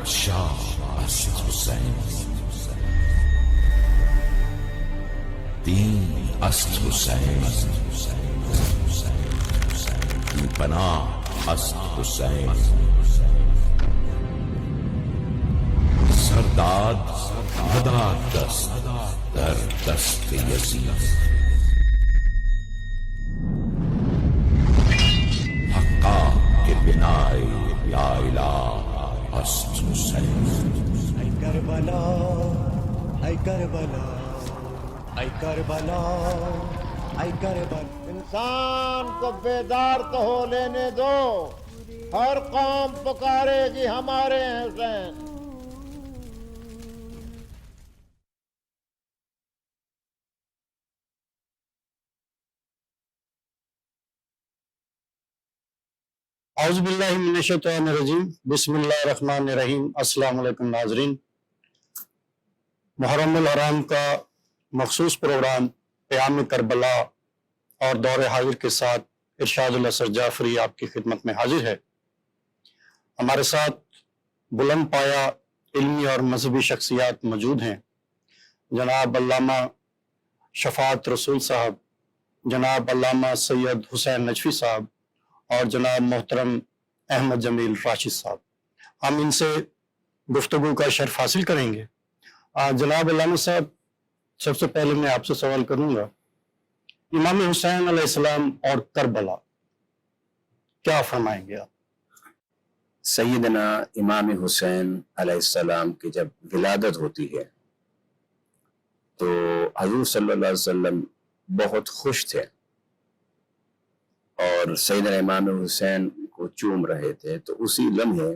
شاه است حسین، دین است حسین، بی پناه است حسین، سرداد نداد دست در دست یزید، حقا که بنای لا اله است حسین. ای کربلا ای کربلا ای کربلا ای کربلا. انسان کو بیدار تو ہو لینے دو، ہر قوم پکارے گی ہمارے حسین. اعوذ باللہ من الشیطان الرجیم، بسم اللہ الرحمن الرحیم. السلام علیکم ناظرین. محرم الحرام کا مخصوص پروگرام قیام کربلا اور دور حاضر کے ساتھ ارشاد الاسر جعفری آپ کی خدمت میں حاضر ہے. ہمارے ساتھ بلند پایا علمی اور مذہبی شخصیات موجود ہیں. جناب علامہ شفاعت رسول صاحب، جناب علامہ سید حسین نجفی صاحب اور جناب محترم احمد جمیل راشد صاحب. ہم ان سے گفتگو کا شرف حاصل کریں گے. جناب علامہ صاحب، سب سے پہلے میں آپ سے سوال کروں گا، امام حسین علیہ السلام اور کربلا کیا فرمائیں گے آپ؟ سیدنا امام حسین علیہ السلام کی جب ولادت ہوتی ہے تو حضور صلی اللہ علیہ وسلم بہت خوش تھے اور سیدنا امام حسین کو چوم رہے تھے. تو اسی لمحے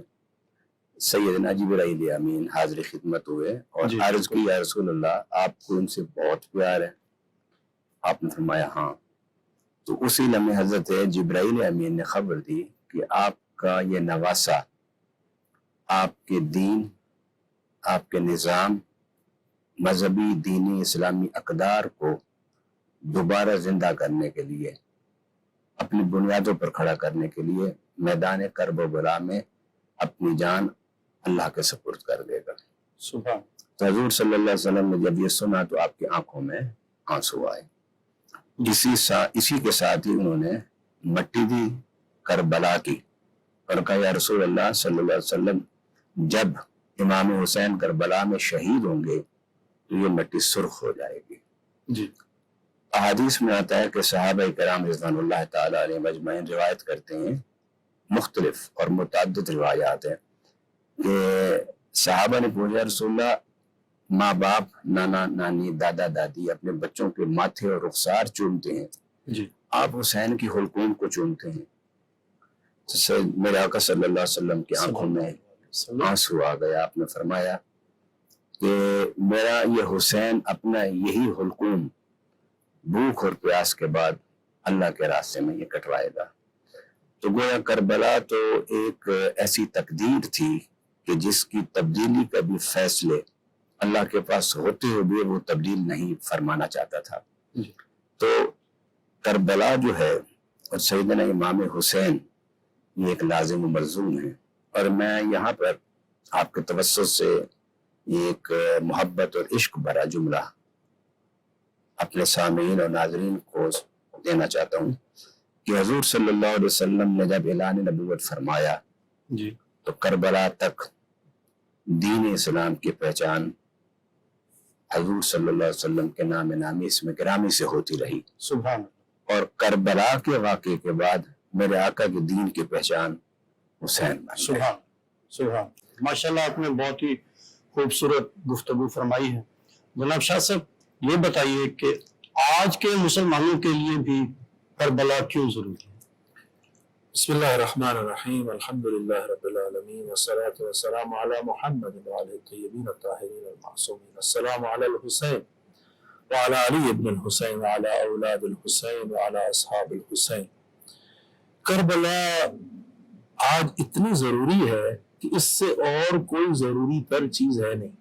سیدنا جبرائیل امین حاضر خدمت ہوئے اور عرض کی، یا رسول اللہ، آپ کو ان سے بہت پیار ہے؟ آپ نے فرمایا ہاں. تو اسی لمحے حضرت جبرائیل امین نے خبر دی کہ آپ کا یہ نواسہ آپ کے دین، آپ کے نظام، مذہبی دینی اسلامی اقدار کو دوبارہ زندہ کرنے کے لیے، اپنی بنیادوں پر کھڑا کرنے کے لیے میدان کرب و بلا میں اپنی جان اللہ کے سپرد کر دے گا. سبحان. تو حضور صلی اللہ علیہ وسلم نے جب یہ سنا تو آپ کی آنکھوں میں آنسو آئے. اسی کے ساتھ ہی انہوں نے مٹی دی کربلا کی اور کہا، یا رسول اللہ صلی اللہ علیہ وسلم، جب امام حسین کربلا میں شہید ہوں گے تو یہ مٹی سرخ ہو جائے گی. جی. احادیث میں آتا ہے کہ صحابہ کرام رضوان اللہ تعالی علیہ مجمعین روایت کرتے ہیں، مختلف اور متعدد روایات ہیں کہ صحابہ نے پوچھا، رسول اللہ، ماں باپ، نانا نانی، دادا دادی اپنے بچوں کے ماتھے اور رخسار چومتے ہیں، جی. آپ حسین کی حلقوم کو چومتے ہیں. میرے آقا صلی اللہ علیہ وسلم کی آنکھوں میں آنسو آ گیا. آپ نے فرمایا کہ میرا یہ حسین اپنا یہی حلقوم بھوک اور پیاس کے بعد اللہ کے راستے میں یہ کٹوائے گا. تو گویا کربلا تو ایک ایسی تقدیر تھی کہ جس کی تبدیلی کا بھی فیصلے اللہ کے پاس ہوتے ہوئے وہ تبدیل نہیں فرمانا چاہتا تھا. تو کربلا جو ہے اور سیدنا امام حسین، یہ ایک لازم و ملزوم ہے. اور میں یہاں پر آپ کے توسط سے ایک محبت اور عشق بھرا جملہ اپنے سامعین اور ناظرین کو دینا چاہتا ہوں کہ حضور صلی اللہ علیہ وسلم نے جب اعلان نبوت فرمایا جی. تو کربلا تک دین اسلام کی پہچان حضور صلی اللہ علیہ وسلم کے نام نامی اسم گرامی سے ہوتی رہی. سبحان. اور کربلا کے واقعے کے بعد میرے آقا کے دین کی پہچان حسین بن گئی. سبحان. سبحان. ماشاءاللہ آپ نے بہت ہی خوبصورت گفتگو فرمائی ہے. جناب شاہ صاحب، یہ بتائیے کہ آج کے مسلمانوں کے لیے بھی کربلا کیوں ضروری ہے؟ بسم اللہ الرحمن الرحیم، الحمدللہ رب العالمین، والصلاة والسلام علی محمد وعلی الطیبین الطاہرین المعصومین. السلام علی الحسین وعلی علی ابن الحسین وعلی اولاد الحسین وعلی اصحاب الحسین. کربلا آج اتنی ضروری ہے کہ اس سے اور کوئی ضروری تر چیز ہے نہیں.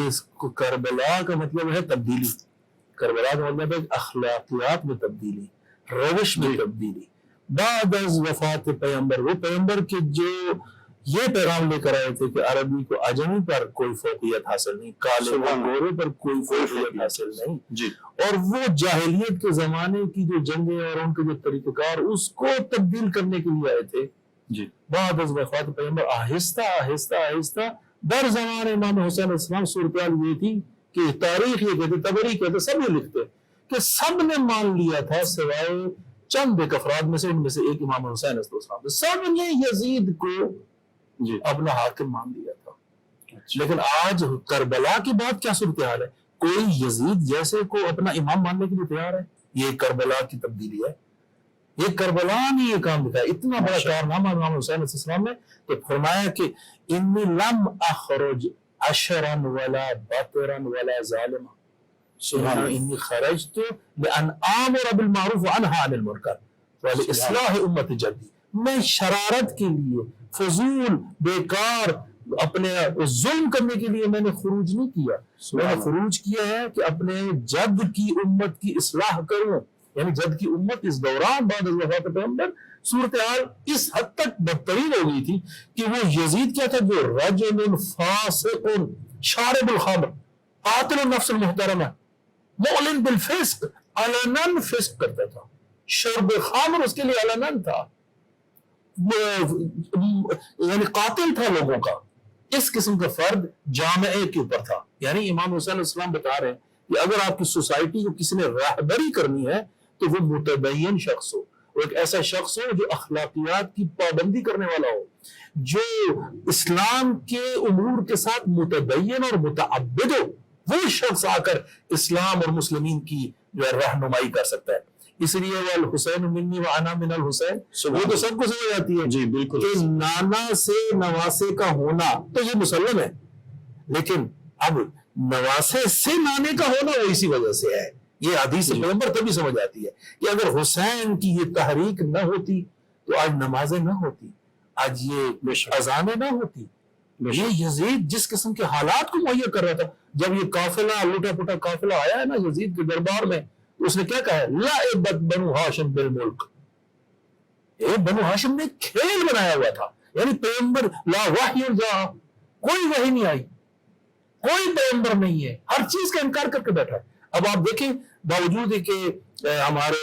اس کربلا کا مطلب ہے تبدیلی. کربلا کا مطلب ہے اخلاقیات میں تبدیلی، روش میں تبدیلی. بعد از وفات پیغمبر، وہ پیغمبر کے جو یہ پیغام لے کر آئے تھے کہ عربی کو اجمی پر کوئی فوقیت حاصل نہیں، کالے اور گورے پر کوئی فوقیت حاصل نہیں جی اور وہ جاہلیت کے زمانے کی جو جنگیں اور ان کے جو طریقہ کار اس کو تبدیل کرنے کے لیے آئے تھے. جی بعد از وفات پیغمبر آہستہ آہستہ آہستہ در زمان امام حسین علیہ السلام صورتحال یہ تھی کہ تاریخ یہ کہتے، تبری کہتے، سب یہ لکھتے کہ سب نے مان لیا تھا سوائے چند ایک افراد میں سے، ان میں سے ایک امام حسین علیہ السلام، سب نے یزید کو جی اپنا حاکم مان لیا تھا. لیکن آج کربلا کی بات کیا صورتحال ہے؟ کوئی یزید جیسے کو اپنا امام ماننے کے لیے تیار ہے؟ یہ کربلا کی تبدیلی ہے. یہ کربلا نے یہ کام دکھایا، اتنا بڑا کارنامہ امام حسین علیہ السلام نے. تو فرمایا کہ انی لم اخرج عشرا ولا بطرا ولا ظالما، سبحان انی خرجت لان آمر بالمعروف وانہا عن المنکر ولاصلاح امت جدی. میں شرارت کے لیے، فضول بیکار اپنے ظلم کرنے کے لیے میں نے خروج نہیں کیا. میں نے خروج کیا ہے کہ اپنے جد کی امت کی اصلاح کروں. یعنی جد کی امت اس دوران بعد از وفات پیغمبر صورتحال اس حد تک بدترین ہو گئی تھی کہ وہ یزید کیا تھا جو رجل فاسق شارب الخمر قاتل النفس المحترمہ معلن بالفسق، علناً فسق کرتا تھا. شرب خمر اس کے لیے علناً تھا، یعنی قاتل تھا لوگوں کا. اس قسم کا فرد جامعے کے اوپر تھا. یعنی امام حسین علیہ السلام بتا رہے ہیں کہ اگر آپ کی سوسائٹی کو کسی نے راہبری کرنی ہے تو وہ متدین شخص ہو، وہ ایک ایسا شخص ہو جو اخلاقیات کی پابندی کرنے والا ہو، جو اسلام کے امور کے ساتھ متدین اور متعبد ہو. وہ شخص آ کر اسلام اور مسلمین کی جو ہے رہنمائی کر سکتا ہے. اس لیے الحسین منی وانا من الحسین، وہ تو سب کو سمجھ آتی ہے جی بالکل کہ نانا سے نواسے کا ہونا تو یہ مسلم ہے، لیکن اب نواسے سے نانے کا ہونا وہ اسی وجہ سے ہے. یہ حدیث پیغمبر تبھی سمجھ آتی ہے کہ اگر حسین کی یہ تحریک نہ ہوتی تو آج نمازیں نہ ہوتی، آج یہ اذانیں نہ ہوتی. یہ یزید جس قسم کے حالات کو مہیا کر رہا تھا، جب یہ قافلہ لوٹا پھوٹا قافلہ آیا ہے نا یزید کے دربار میں، اس نے کیا کہا ہے؟ لعبت بنو ہاشم بالملک. بنو ہاشم نے کھیل بنایا ہوا تھا. یعنی پیغمبر لا وحی جا، کوئی وحی نہیں آئی، کوئی پیغمبر نہیں ہے، ہر چیز کا انکار کر کے بیٹھا ہے. اب آپ دیکھیں باوجود کہ ہمارے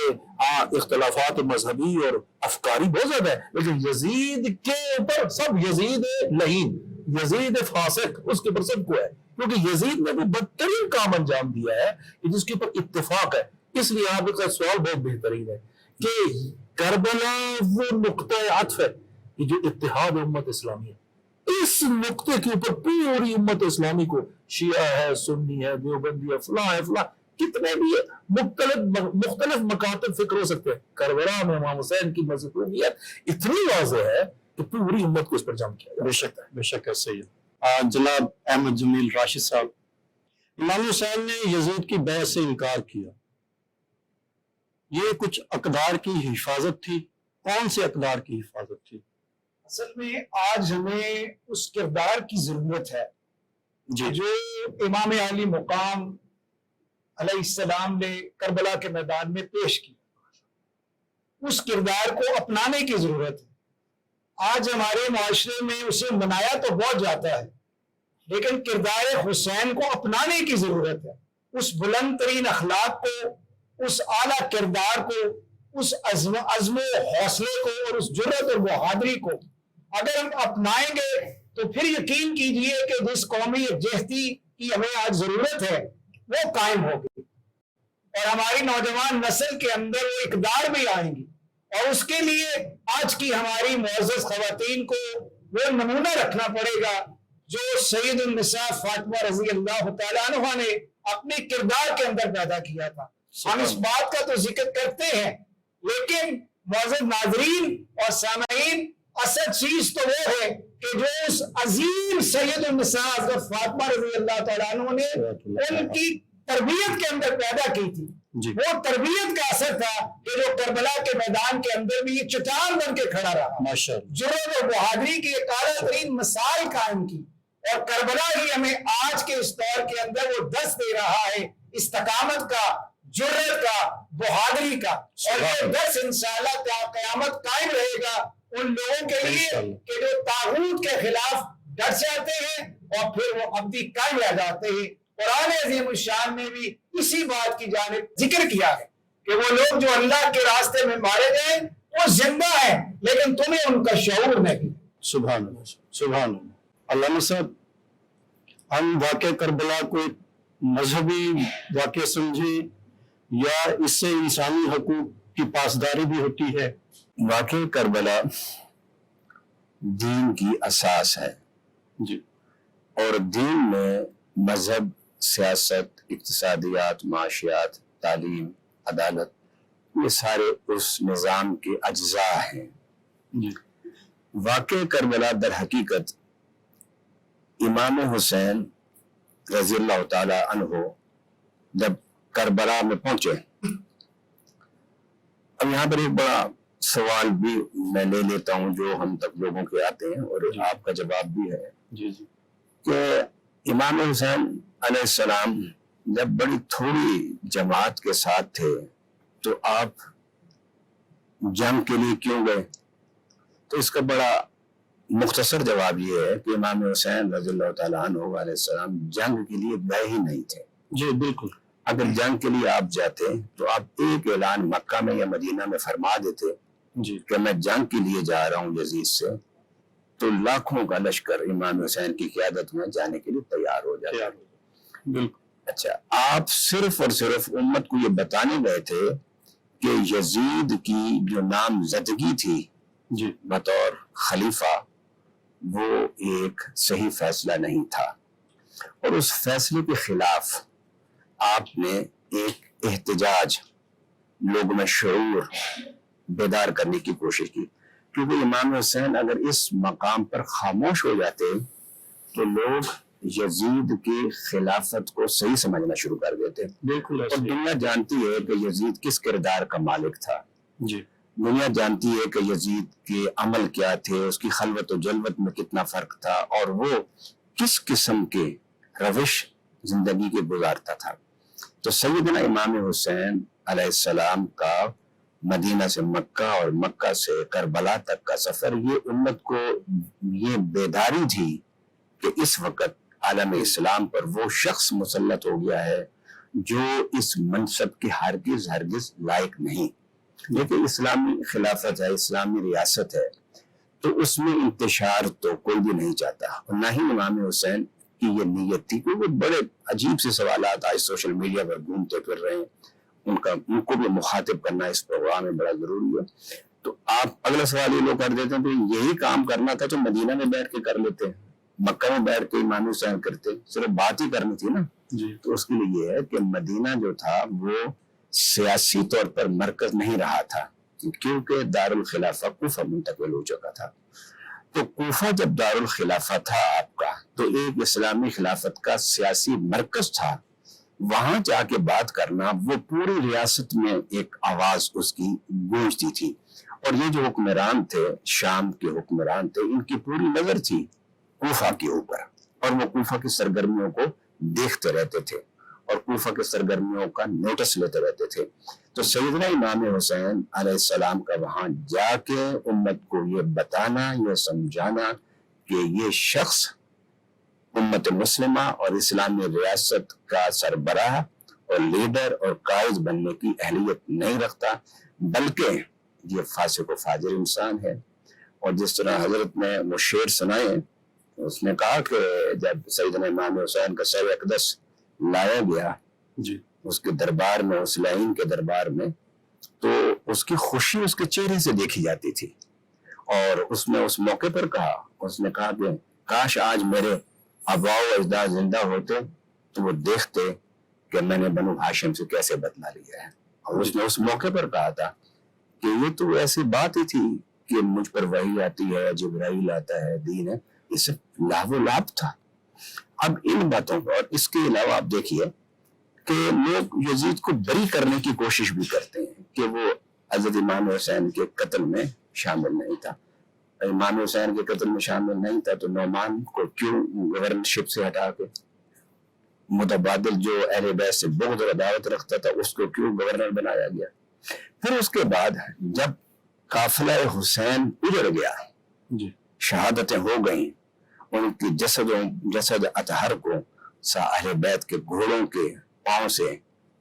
اختلافات مذہبی اور افکاری بہت زیادہ ہے، لیکن یزید کے اوپر سب یزید لعین، یزید فاسق، اس کے اوپر سب کو ہے، کیونکہ یزید نے وہ بدترین کام انجام دیا ہے کہ جس کے اوپر اتفاق ہے. اس لیے آپ کا سوال بہت بہترین ہے کہ کربلا وہ نقطہ عطف ہے کہ جو اتحاد امت اسلامی ہے. اس نقطے کے اوپر پوری امت اسلامی کو، شیعہ ہے، سنی ہے، دیوبندی ہے، فلاں ہے، فلاں کتنے بھی مختلف مکاتب فکر ہو سکتے ہیں، کربلا میں امام حسین کی مظلومیت اتنی واضح ہے کہ پوری امت کو اس پر جمع کیا جا سکتا ہے. بے شک ایسے ہی. جناب احمد جمیل راشد صاحب، امام حسین نے یزید کی بیعت سے انکار کیا، یہ کچھ اقدار کی حفاظت تھی؟ کون سے اقدار کی حفاظت تھی؟ اصل میں آج ہمیں اس کردار کی ضرورت ہے جی جو امام علی مقام علیہ السلام نے کربلا کے میدان میں پیش کیا. اس کردار کو اپنانے کی ضرورت ہے. آج ہمارے معاشرے میں اسے منایا تو بہت جاتا ہے، لیکن کردار حسین کو اپنانے کی ضرورت ہے. اس بلند ترین اخلاق کو، اس اعلیٰ کردار کو، اس عزم و حوصلے کو اور اس جرأت اور بہادری کو اگر ہم اپنائیں گے تو پھر یقین کیجئے کہ جس قومی یکجہتی کی ہمیں آج ضرورت ہے وہ قائم ہوگی، اور ہماری نوجوان نسل کے اندر وہ اقدار بھی آئیں گی. اور اس کے لیے آج کی ہماری معزز خواتین کو وہ نمونہ رکھنا پڑے گا جو سید النساء فاطمہ رضی اللہ تعالیٰ عنہ نے اپنے کردار کے اندر پیدا کیا تھا. ہم اس بات کا تو ذکر کرتے ہیں، لیکن معزز ناظرین اور سامعین، اصل چیز تو وہ ہے کہ جو اس عظیم سید النساء حضرت فاطمہ رضی اللہ تعالیٰ عنہ نے ان کی تربیت کے اندر پیدا کی تھی، وہ تربیت کا اثر تھا کہ جو کربلا کے میدان کے اندر بھی یہ چٹان بن کے کھڑا رہا، جرأت اور بہادری کی ایک اعلیٰ ترین مثال قائم کی. اور کربلا ہی ہمیں آج کے اس دور کے اندر وہ درس دے رہا ہے استقامت کا، جرأت کا، بہادری کا. اور یہ درس انشاءاللہ قیامت قائم رہے گا ان لوگوں کے لیے کہ جو طاغوت کے خلاف ڈٹ جاتے ہیں اور پھر وہ اپنی کام آ جاتے ہیں۔ قرآن عظیم الشان نے بھی اسی بات کی جانب ذکر کیا ہے کہ وہ لوگ جو اللہ کے راستے میں مارے گئے وہ زندہ ہیں لیکن تمہیں ان کا شعور نہیں۔ سبحان اللہ، سبحان اللہ۔ علامہ صاحب، ہم واقعہ کربلا کو ایک مذہبی واقعہ سمجھیں یا اس سے انسانی حقوق کی پاسداری بھی ہوتی ہے؟ واقع کربلا دین کی اساس ہے جی، اور دین میں مذہب، سیاست، اقتصادیات، معاشیات، تعلیم، عدالت، یہ سارے اس نظام کے اجزاء ہیں۔ جی، واقع کربلا در حقیقت امام حسین رضی اللہ تعالی عنہ جب کربلا میں پہنچے، اب یہاں پر ایک بڑا سوال بھی میں لے لیتا ہوں جو ہم تک لوگوں کے آتے ہیں اور آپ کا جواب بھی ہے جی، جی، کہ امام حسین علیہ السلام جب بڑی تھوڑی جماعت کے ساتھ تھے تو آپ جنگ کے لیے کیوں گئے؟ تو اس کا بڑا مختصر جواب یہ ہے کہ امام حسین رضی اللہ تعالیٰ عنہ علیہ السلام جنگ کے لیے گئے ہی نہیں تھے۔ جی، بالکل۔ اگر جنگ کے لیے آپ جاتے تو آپ ایک اعلان مکہ میں یا مدینہ میں فرما دیتے جی، کہ میں جنگ کے لیے جا رہا ہوں یزید سے، تو لاکھوں کا لشکر امام حسین کی قیادت میں جانے کے لیے تیار ہو جاتا۔ بالکل۔ اچھا، آپ صرف اور صرف امت کو یہ بتانے گئے تھے کہ یزید کی جو نامزدگی تھی جی، بطور خلیفہ وہ ایک صحیح فیصلہ نہیں تھا، اور اس فیصلے کے خلاف آپ نے ایک احتجاج لوگوں میں شعور بیدار کرنے کی کوشش کی، کیونکہ امام حسین اگر اس مقام پر خاموش ہو جاتے تو لوگ یزید کی خلافت کو صحیح سمجھنا شروع کر دیتے۔ بالکل اور دنیا جانتی ہے کہ یزید کس کردار کا مالک تھا، جی، دنیا جانتی ہے کہ یزید کے عمل کیا تھے، اس کی خلوت و جلوت میں کتنا فرق تھا، اور وہ کس قسم کے روش زندگی کے گزارتا تھا۔ تو سیدنا امام حسین علیہ السلام کا مدینہ سے مکہ اور مکہ سے کربلا تک کا سفر، یہ امت کو یہ بیداری تھی کہ اس وقت عالم اسلام پر وہ شخص مسلط ہو گیا ہے جو اس منصب کے ہرگز لائق نہیں۔ لیکن اسلامی خلافت ہے، اسلامی ریاست ہے، تو اس میں انتشار تو کوئی بھی نہیں چاہتا، اور نہ ہی امام حسین کی یہ نیت تھی، کیونکہ بڑے عجیب سے سوالات آج سوشل میڈیا پر گھومتے پھر رہے ہیں، ان کو بھی مخاطب کرنا اس پروگرام میں بڑا ضروری ہے۔ تو آپ اگلا سوال یہ لوگ کر دیتے ہیں تو یہی کام کرنا تھا تو مدینہ میں بیٹھ کے کر لیتے، مکہ میں بیٹھ کے امام حسین کرتے، صرف بات ہی کرنی تھی نا۔ جی، تو اس کے لیے یہ ہے کہ مدینہ جو تھا وہ سیاسی طور پر مرکز نہیں رہا تھا، کیونکہ دارالخلافہ کوفہ منتقل ہو چکا تھا۔ تو کوفہ جب دارالخلافہ تھا آپ کا، تو ایک اسلامی خلافت کا سیاسی مرکز تھا، وہاں جا کے بات کرنا وہ پوری ریاست میں ایک آواز اس کی گونجتی تھی، اور یہ جو حکمران تھے، شام کے حکمران تھے، ان کی پوری نظر تھی کوفہ کے اوپر، اور وہ کوفہ کی سرگرمیوں کو دیکھتے رہتے تھے اور کوفہ کے سرگرمیوں کا نوٹس لیتے رہتے تھے۔ تو سیدنا امام حسین علیہ السلام کا وہاں جا کے امت کو یہ بتانا، یہ سمجھانا کہ یہ شخص امت مسلمہ اور اسلامی ریاست کا سربراہ اور لیڈر اور قائد بننے کی اہلیت نہیں رکھتا، بلکہ یہ فاسق و فاجر انسان ہے۔ اور جس طرح حضرت نے وہ شعر سنائے، اس نے کہا کہ جب سیدنا امام حسین کا سر اقدس لایا گیا جی، اس کے دربار میں، اس لعین کے دربار میں، تو اس کی خوشی اس کے چہرے سے دیکھی جاتی تھی، اور اس نے اس موقع پر کہا، اس نے کہا کہ کاش آج میرے آباء و اجداد زندہ ہوتے تو وہ دیکھتے کہ میں نے بنو ہاشم سے کیسے بدلہ لیا ہے۔ اور اس نے اس موقع پر کہا تھا کہ یہ تو ایسی بات ہی تھی کہ مجھ پر وحی آتی ہے، جبرائیل آتا ہے، دین ہے، یہ سب لاو و لاب تھا۔ اب ان باتوں کو، اور اس کے علاوہ آپ دیکھیے کہ لوگ یزید کو بری کرنے کی کوشش بھی کرتے ہیں کہ وہ حضرت امام حسین کے قتل میں شامل نہیں تھا۔ امام حسین کے قتل میں شامل نہیں تھا تو نعمان کو کیوں گورنرشپ سے ہٹا کے، متبادل جو اہل بیت سے بغض اور عداوت رکھتا تھا اس کو کیوں گورنر بنایا گیا؟ پھر اس کے بعد جب قافلہ حسین اجڑ گیا، جی شہادتیں ہو گئیں، ان کی جسد اطہر کو اہل بیت کے گھوڑوں کے پاؤں سے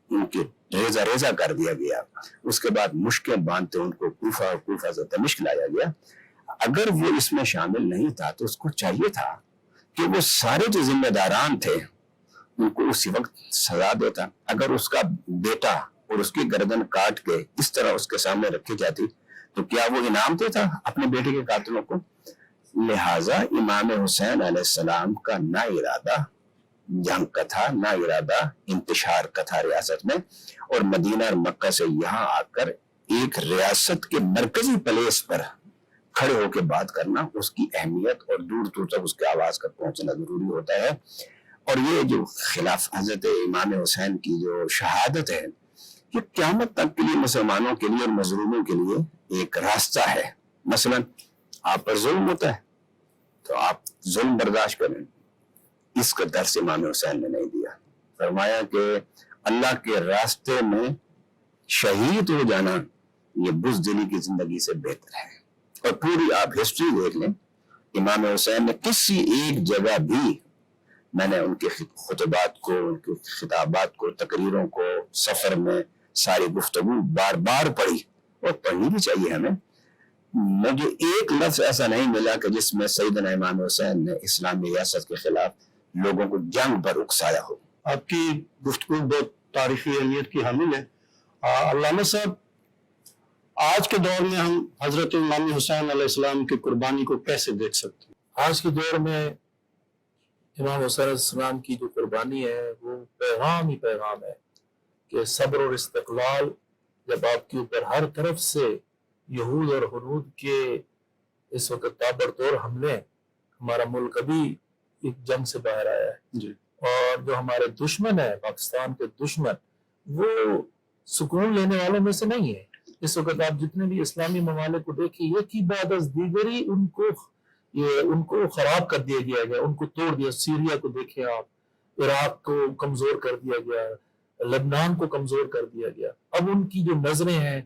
ان کی ریزہ ریزہ کر دیا گیا۔ اس کے بعد مشکیں باندھتے ان کو کوفہ سے دمشق لایا گیا۔ اگر وہ اس میں شامل نہیں تھا تو اس کو چاہیے تھا کہ وہ سارے جو ذمہ داران تھے ان کو اسی وقت سزا دیتا۔ اگر اس کا بیٹا اور اس کی گردن کاٹ کے اس طرح اس کے سامنے رکھی جاتی تو کیا وہ انعام دیتا اپنے بیٹے کے قاتلوں کو؟ لہٰذا امام حسین علیہ السلام کا نہ ارادہ جنگ کا تھا، نہ ارادہ انتشار کا تھا ریاست میں، اور مدینہ اور مکہ سے یہاں آ کر ایک ریاست کے مرکزی پلیس پر کھڑے ہو کے بات کرنا، اس کی اہمیت اور دور دور تک اس کے آواز کا پہنچنا ضروری ہوتا ہے۔ اور یہ جو خلاف حضرت امام حسین کی جو شہادت ہے یہ قیامت تک کے لیے مسلمانوں کے لیے اور مظلوموں کے لیے ایک راستہ ہے۔ مثلا آپ پر ظلم ہوتا ہے تو آپ ظلم برداشت کریں، اس کا درس امام حسین نے نہیں دیا۔ فرمایا کہ اللہ کے راستے میں شہید ہو جانا یہ بزدلی کی زندگی سے بہتر ہے۔ اور پوری آپ ہسٹری دیکھ لیں، امام حسین نے کسی ایک جگہ بھی، میں نے ان کے خطبات کو، ان کے خطابات کو، تقریروں کو سفر میں ساری گفتگو بار بار پڑھی، اور پڑھنی بھی چاہیے ہمیں۔ مجھے ایک لفظ ایسا نہیں ملا کہ جس میں سیدنا امام حسین نے اسلامی ریاست کے خلاف لوگوں کو جنگ پر اکسایا ہو۔ آپ کی گفتگو بہت تاریخی اہمیت کی حامل ہے۔ علامہ صاحب، آج کے دور میں ہم حضرت امام حسین علیہ السلام کی قربانی کو کیسے دیکھ سکتے ہیں؟ آج کے دور میں امام حسین علیہ السلام کی جو قربانی ہے وہ پیغام ہی پیغام ہے کہ صبر اور استقلال جب آپ کے اوپر ہر طرف سے یہود اور ہنود کے اس وقت تابڑتوڑ حملے، ہمارا ملک ابھی ایک جنگ سے باہر آیا ہے، جی، اور جو ہمارے دشمن ہیں، پاکستان کے دشمن، وہ سکون لینے والوں میں سے نہیں ہے۔ اس وقت آپ جتنے بھی اسلامی ممالک کو دیکھیں، ایک ہی بعد از دیگری ان کو خراب کر دیا گیا ہے، ان کو توڑ دیا۔ سیریا کو دیکھیں آپ، عراق کو کمزور کر دیا گیا، لبنان کو کمزور کر دیا گیا۔ اب ان کی جو نظریں ہیں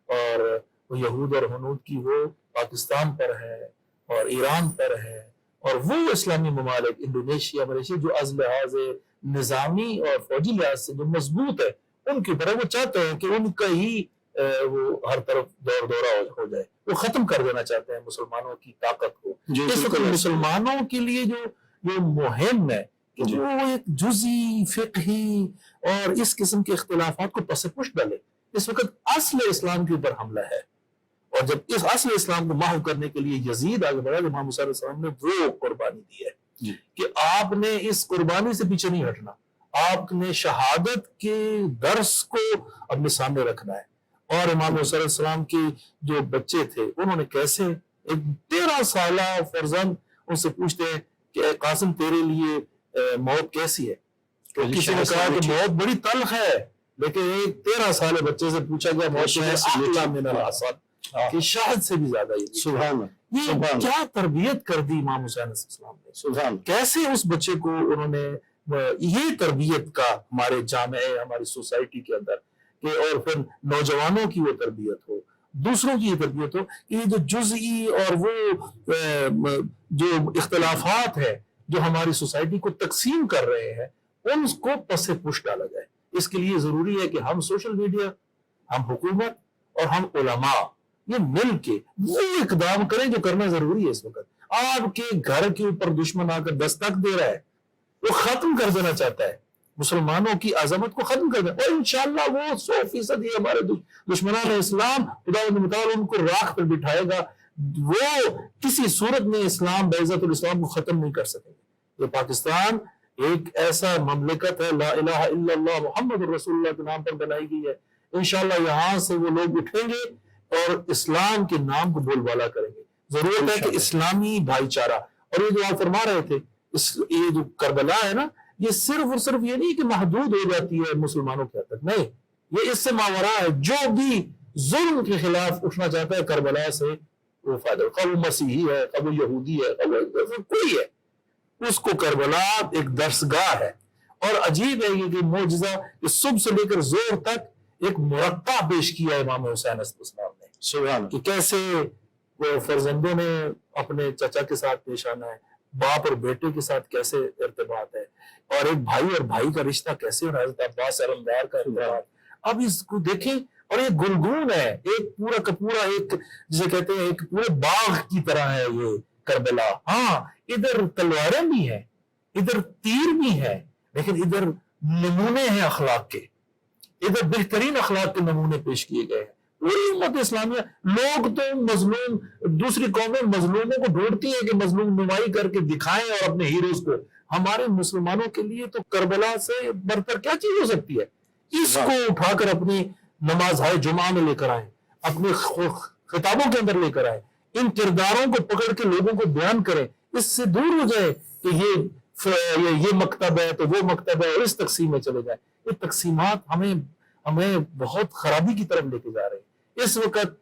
اور وہ یہود اور ہنود کی، وہ پاکستان پر ہے اور ایران پر ہے، اور وہ اسلامی ممالک انڈونیشیا، ملیشیا، جو از لحاظ نظامی اور فوجی لحاظ سے جو مضبوط ہے، ان کے اوپر وہ چاہتے ہیں کہ ان کا ہی وہ ہر طرف دور دورہ ہو جائے، وہ ختم کر دینا چاہتے ہیں مسلمانوں کی طاقت کو۔ اس وقت مسلمانوں کے لیے جو مہم ہے کہ وہ ایک جزئی فقہی اور اس قسم کے اختلافات کو پس پش ڈالے، اس وقت اصل اسلام کے اوپر حملہ ہے۔ اور جب اس اصل اسلام کو محو کرنے کے لیے یزید آگے بڑھا، امام حسین علیہ السلام نے وہ قربانی دی ہے کہ آپ نے اس قربانی سے پیچھے نہیں ہٹنا، آپ نے شہادت کے درس کو اپنے سامنے رکھنا ہے۔ اور امام حسین علیہ السلام کے جو بچے تھے، انہوں نے کیسے، ایک 13 سالہ فرزند ان سے پوچھتے ہیں کہ اے قاسم تیرے لیے موت کیسی ہے؟ تو کسی نے کہا کہ موت بڑی تلخ ہے، لیکن ایک 13 سالے بچے سے پوچھا گیا موت من الاسد، کہ شہد سے بھی زیادہ یہ سبحان اللہ، یہ کیا تربیت کر دی امام حسین علیہ السلام نے، سبحان اللہ۔ کیسے اس بچے کو انہوں نے یہ تربیت کا ہمارے جامعے، ہماری سوسائٹی کے اندر، کہ اور پھر نوجوانوں کی وہ تربیت ہو، دوسروں کی یہ تربیت ہو کہ یہ جو جزئی اور وہ جو اختلافات ہیں جو ہماری سوسائٹی کو تقسیم کر رہے ہیں، ان کو پس پش ڈالا جائے۔ اس کے لیے ضروری ہے کہ ہم سوشل میڈیا، ہم حکومت اور ہم علماء یہ مل کے وہ اقدام کریں جو کرنا ضروری ہے۔ اس وقت آپ کے گھر کے اوپر دشمن آ کر دستک دے رہا ہے، وہ ختم کر دینا چاہتا ہے، مسلمانوں کی عظمت کو ختم کر دیں، اور انشاءاللہ وہ 100% یہ ہمارے دشمنان اسلام خداوند متعال ان کو راکھ پر بٹھائے گا، وہ کسی صورت میں اسلام بعزت الاسلام کو ختم نہیں کر سکیں گے۔ یہ پاکستان ایک ایسا مملکت ہے، لا الہ الا اللہ محمد رسول اللہ کے نام پر بنائی گئی ہے۔ انشاءاللہ یہاں سے وہ لوگ اٹھیں گے اور اسلام کے نام کو بول بالا کریں گے۔ ضرورت ہے کہ اسلامی بھائی چارہ، اور یہ جو آپ فرما رہے تھے، یہ جو کربلا ہے نا، یہ صرف اور صرف یہ نہیں کہ محدود ہو جاتی ہے مسلمانوں کے حد تک، نہیں، یہ اس سے ماورا ہے۔ جو بھی ظلم کے خلاف اٹھنا چاہتا ہے کربلا سے وہ فائدہ، خواہ وہ مسیحی ہے، خواہ وہ یہودی ہے، خواہ وہ کوئی ہے، اس کو کربلا ایک درسگاہ ہے۔ اور عجیب ہے یہ کہ معجزہ، کہ صبح سے لے کر زور تک ایک مرقع پیش کیا امام حسین علیہ السلام نے، سبحان اللہ۔ کہ کیسے وہ فرزندوں نے اپنے چچا کے ساتھ پیش آنا ہے، باپ اور بیٹے کے ساتھ کیسے ارتباط ہے، اور ایک بھائی اور بھائی کا رشتہ کیسے ہونا ہے، حضرت عباس علمدار کا ارتباط۔ اب اس کو دیکھیں، اور یہ گلگون ہے، ایک پورا کا پورا، ایک جسے کہتے ہیں ایک پورے باغ کی طرح ہے یہ کربلا۔ ہاں ادھر تلواریں بھی ہیں، ادھر تیر بھی ہے، لیکن ادھر نمونے ہیں اخلاق کے، ادھر بہترین اخلاق کے نمونے پیش کیے گئے ہیں۔ پوری امت اسلامیہ، لوگ تو مظلوم، دوسری قومیں مظلوموں کو ڈھونڈتی ہیں کہ مظلوم نمائی کر کے دکھائیں اور اپنے ہیروز کو، ہمارے مسلمانوں کے لیے تو کربلا سے برتر کیا چیز ہو سکتی ہے؟ اس کو اٹھا کر اپنی نماز جمعہ میں لے کر آئیں، اپنے خطابوں کے اندر لے کر آئیں، ان کرداروں کو پکڑ کے لوگوں کو بیان کریں، اس سے دور ہو جائے کہ یہ مکتب ہے تو وہ مکتب ہے، اور اس تقسیم میں چلے جائیں۔ یہ تقسیمات ہمیں بہت خرابی کی طرف لے کے جا رہے ہیں۔ اس وقت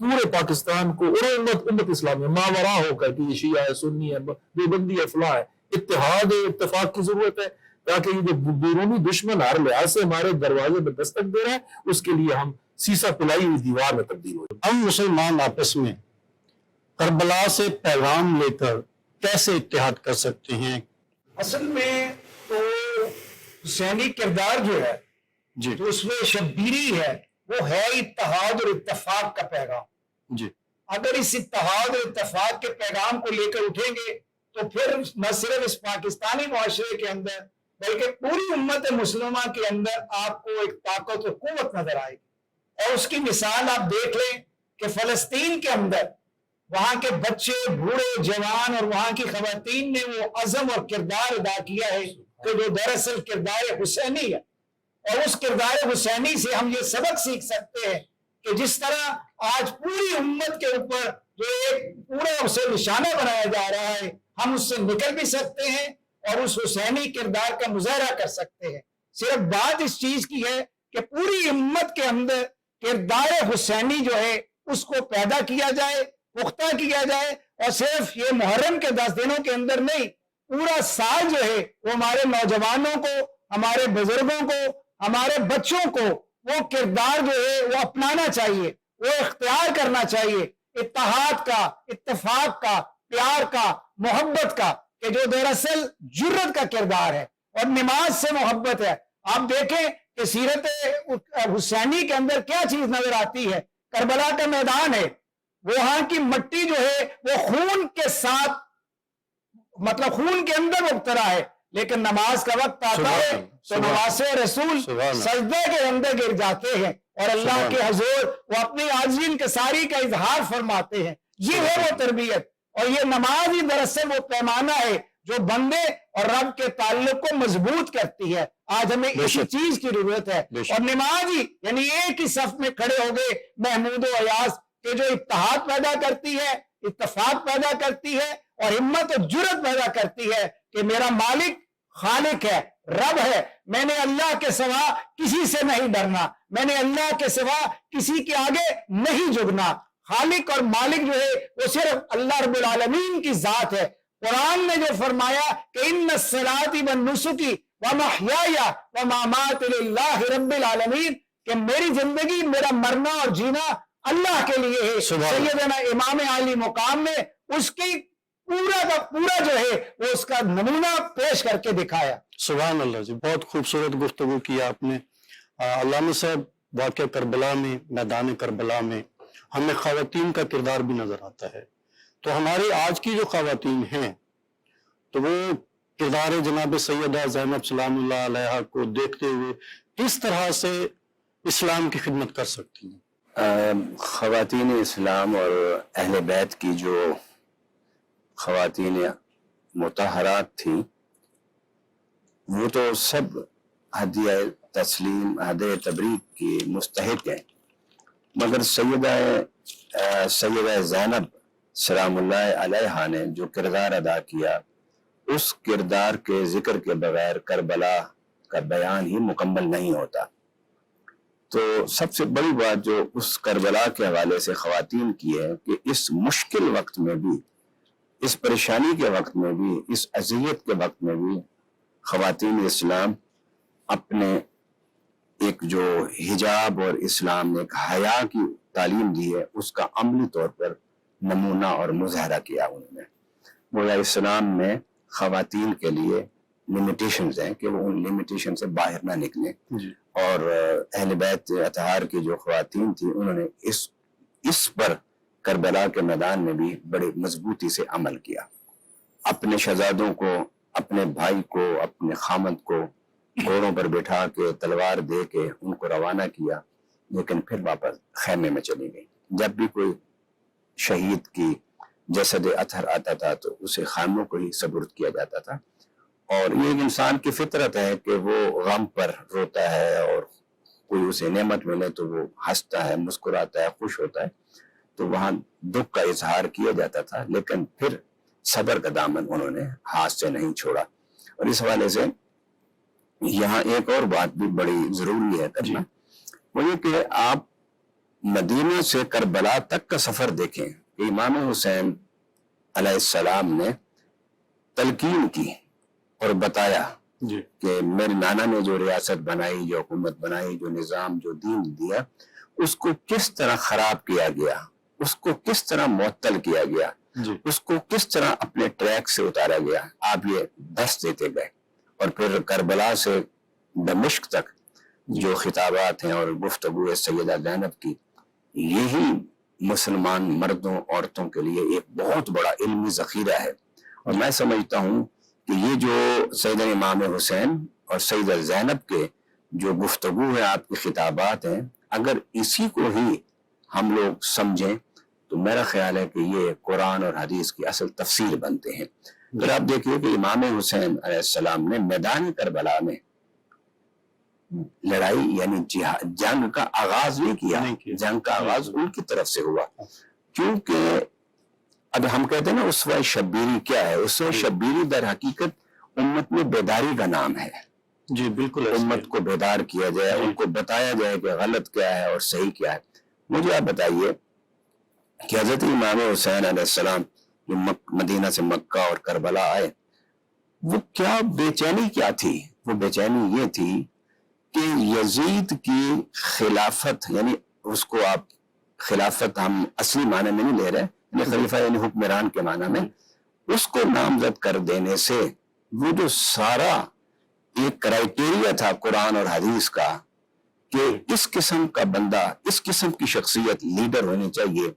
پورے پاکستان کو اور امت اسلامیہ ماورا ہو کر کہ یہ شیعہ ہے، سنی ہے، دیوبندی ہے، فلاں ہے، اتحاد ہے، اتفاق کی ضرورت ہے، تاکہ یہ جو بیرونی دشمن ہر لحاظ سے ہمارے دروازے میں دستک دے رہے ہیں، اس کے لیے ہم سیسا پلائی ہوئی دیوار میں تبدیل ہو جائیں۔ ہم مسلمان آپس میں کربلا سے پیغام لے کر کیسے اتحاد کر سکتے ہیں؟ اصل میں تو حسینی کردار جو ہے، جی جو اس میں شبیری ہے، وہ ہے اتحاد اور اتفاق کا پیغام۔ جی اگر اس اتحاد اور اتفاق کے پیغام کو لے کر اٹھیں گے تو پھر نہ صرف اس پاکستانی معاشرے کے اندر بلکہ پوری امت مسلمہ کے اندر آپ کو ایک طاقت اور قوت نظر آئے گی۔ اور اس کی مثال آپ دیکھ لیں کہ فلسطین کے اندر وہاں کے بچے، بوڑھے، جوان اور وہاں کی خواتین نے وہ عزم اور کردار ادا کیا ہے کہ جو دراصل کردار حسینی ہے۔ اور اس کردار حسینی سے ہم یہ سبق سیکھ سکتے ہیں کہ جس طرح آج پوری امت کے اوپر جو ایک پورا اسے نشانہ بنایا جا رہا ہے، ہم اس سے نکل بھی سکتے ہیں اور اس حسینی کردار کا مظاہرہ کر سکتے ہیں۔ صرف بات اس چیز کی ہے کہ پوری امت کے اندر کردار حسینی جو ہے اس کو پیدا کیا جائے، پختہ کیا جائے، اور صرف یہ محرم کے 10 دنوں کے اندر نہیں، پورا سال جو ہے وہ ہمارے نوجوانوں کو، ہمارے بزرگوں کو، ہمارے بچوں کو وہ کردار جو ہے وہ اپنانا چاہیے، وہ اختیار کرنا چاہیے، اتحاد کا، اتفاق کا، پیار کا، محبت کا، کہ جو دراصل جرت کا کردار ہے اور نماز سے محبت ہے۔ آپ دیکھیں کہ سیرت حسینی کے اندر کیا چیز نظر آتی ہے۔ کربلا کا میدان ہے، وہاں کی مٹی جو ہے وہ خون کے ساتھ، مطلب خون کے اندر مبتلا ہے، لیکن نماز کا وقت آتا ہے تو نواز رسول سجدے کے اندر گر جاتے ہیں اور اللہ کے حضور وہ اپنی عاجزی انکساری کا اظہار فرماتے ہیں۔ یہ ہے وہ تربیت، اور یہ نماز ہی دراصل وہ پیمانہ ہے جو بندے اور رب کے تعلق کو مضبوط کرتی ہے۔ آج ہمیں اسی چیز کی ضرورت ہے، اور نماز ہی یعنی ایک ہی صف میں کھڑے ہو گئے محمود و ایاز کہ جو اتحاد پیدا کرتی ہے، اتفاق پیدا کرتی ہے، اور ہمت و جرت پیدا کرتی ہے کہ میرا مالک خالق ہے، رب ہے، میں نے اللہ کے سوا کسی سے نہیں ڈرنا، میں نے اللہ کے سوا کسی کے آگے نہیں جھکنا۔ خالق اور مالک جو ہے وہ صرف اللہ رب العالمین کی ذات ہے۔ قرآن نے جو فرمایا کہ ان الصلاۃ والنسک ومحیای ومماتی للہ رب العالمین، کہ میری زندگی، میرا مرنا اور جینا اللہ کے لیے ہے۔ سیدنا امام عالی مقام میں اس کی پورا کا پورا جو ہے وہ اس کا نمونہ پیش کر کے دکھایا۔ سبحان اللہ جی، بہت خوبصورت گفتگو کیا آپ نے۔ علامہ صاحب، واقعہ کربلا میں، میدان کربلا میں ہمیں خواتین کا کردار بھی نظر آتا ہے، تو ہماری آج کی جو خواتین ہیں تو وہ کردار جناب سیدہ زینب سلام اللہ علیہا کو دیکھتے ہوئے کس طرح سے اسلام کی خدمت کر سکتی ہیں؟ خواتین اسلام اور اہل بیت کی جو خواتین مطہرات تھیں وہ تو سب ہدیہ تسلیم، ہدیہ تبریک کی مستحق ہیں، مگر سیدہ زینب سلام اللہ علیہا نے جو کردار ادا کیا، اس کردار کے ذکر کے بغیر کربلا کا بیان ہی مکمل نہیں ہوتا۔ تو سب سے بڑی بات جو اس کربلا کے حوالے سے خواتین کی ہے کہ اس مشکل وقت میں بھی، اس پریشانی کے وقت میں بھی، اس اذیت کے وقت میں بھی خواتین اسلام اپنے ایک جو حجاب اور اسلام نے ایک حیا کی تعلیم دی ہے اس کا عملی طور پر نمونہ اور مظاہرہ کیا انہوں نے. گویا اسلام میں خواتین کے لیے لمیٹیشنز ہیں کہ وہ ان لمیٹیشن سے باہر نہ نکلیں. اور اہل بیت اطہار کی جو خواتین تھیں انہوں نے اس پر کربلا کے میدان میں بھی بڑی مضبوطی سے عمل کیا. اپنے شہزادوں کو، اپنے بھائی کو، اپنے خامند کو گھوڑوں پر بٹھا کے تلوار دے کے ان کو روانہ کیا، لیکن پھر واپس خیمے میں چلی گئی. جب بھی کوئی شہید کی جسد اطہر آتا تھا تو اسے خیموں کو ہی سپرد کیا جاتا تھا. اور یہ ایک انسان کی فطرت ہے کہ وہ غم پر روتا ہے، اور کوئی اسے نعمت ملے تو وہ ہنستا ہے، مسکراتا ہے، خوش ہوتا ہے. تو وہاں دکھ کا اظہار کیا جاتا تھا، لیکن پھر صبر کا دامن انہوں نے ہاتھ سے نہیں چھوڑا. اور اس حوالے سے یہاں ایک اور بات بھی بڑی ضروری ہے کرنا، وہ یہ کہ آپ مدینہ سے کربلا تک کا سفر دیکھیں کہ امام حسین علیہ السلام نے تلقین کی اور بتایا کہ میرے نانا نے جو ریاست بنائی، جو حکومت بنائی، جو نظام، جو دین دیا، اس کو کس طرح خراب کیا گیا، اس کو کس طرح معطل کیا گیا، اس کو کس طرح اپنے ٹریک سے اتارا گیا. آپ یہ درس دیتے گئے. اور پھر کربلا سے دمشق تک جو خطابات ہیں اور گفتگو سیدہ زینب کی، یہی مسلمان مردوں عورتوں کے لیے ایک بہت بڑا علمی ذخیرہ ہے. اور میں سمجھتا ہوں کہ یہ جو سیدنا امام حسین اور سیدہ زینب کے جو گفتگو ہے، آپ کے خطابات ہیں، اگر اسی کو ہی ہم لوگ سمجھیں تو میرا خیال ہے کہ یہ قرآن اور حدیث کی اصل تفسیر بنتے ہیں. پھر آپ دیکھیے کہ امام حسین علیہ السلام نے میدان کربلا میں لڑائی یعنی جنگ کا آغاز نہیں کیا. جنگ کا آغاز ان کی طرف سے ہوا، کیونکہ اب ہم کہتے ہیں نا اسوہ شبیری کیا ہے؟ اسوہ شبیری در حقیقت امت میں بیداری کا نام ہے. جی بالکل، امت کو بیدار کیا جائے، ان کو بتایا جائے کہ غلط کیا ہے اور صحیح کیا ہے. مجھے آپ بتائیے کہ حضرت امام حسین علیہ السلام جو مدینہ سے مکہ اور کربلا آئے، وہ کیا بے چینی کیا تھی؟ وہ بے چینی یہ تھی کہ یزید کی خلافت، یعنی اس کو آپ خلافت ہم اصلی معنی میں نہیں لے رہے، یعنی خلیفہ یعنی حکمران کے معنی میں، اس کو نامزد کر دینے سے وہ جو سارا ایک کرائیٹیریا تھا قرآن اور حدیث کا کہ اس قسم کا بندہ، اس قسم کی شخصیت لیڈر ہونی چاہیے،